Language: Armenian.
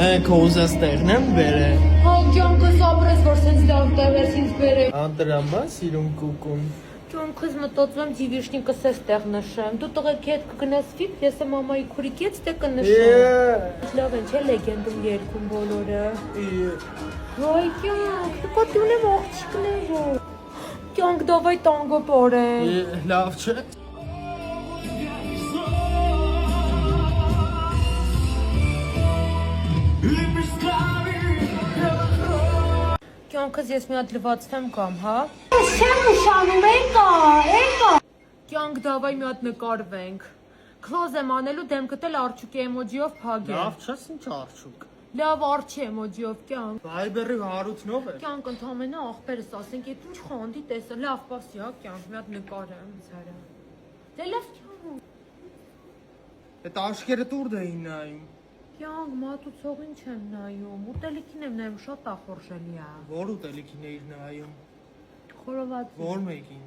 Քո ուզած տեղն եմ բերել։ Հա, կյանքս ապրես, որ սենց լավ տեղ ես ինձ բերել։ Անտրամբա սիրուն կուկուն։ Կյանքս մտածում եմ դիվիշնիկս ես տեղ նշեմ։ Դու տղեկ հետ կգնաս վիպ, ես եմ մամայի քուրիկից տեղ կնշեմ։ Լավ են, չէ՞ լեգենդում երկում բոլորը։ Վայ, կյանք, դու ունեմ աղջիկները։ Կյանք, դավայ տանգո պարենք։ Լավ չէ։ Կյանքս ես մի հատ լվացնեմ կամ, հա։ Չեմ ուշանում, եկա։ Կյանք, դավայ մի հատ նկարվենք։ Քլոզ եմ անելու դեմքդ էլ արջուկի էմոջիով փագեմ։ Լավ չես ինչ արջուկ։ Լավ արջի էմոջիով, կյանք։ Վայբերի հարութնով է։ Կյանք ընդհանրապես աղբերս ասենք, այդ ինչ խանդի տեսա, լավ պասի, հա, կյանք, մի հատ նկարեմ ձերա։ Դե լավ կյանք։ Այդ աշկերը տուրդ էին նայում։ Կյանք, մատուցողին չեմ նայում, ուտելիքին եմ նայում, շատ ախորժելի է։ Որ ուտելիքին էիր նայում։ Խորոված։ Որ մեկին։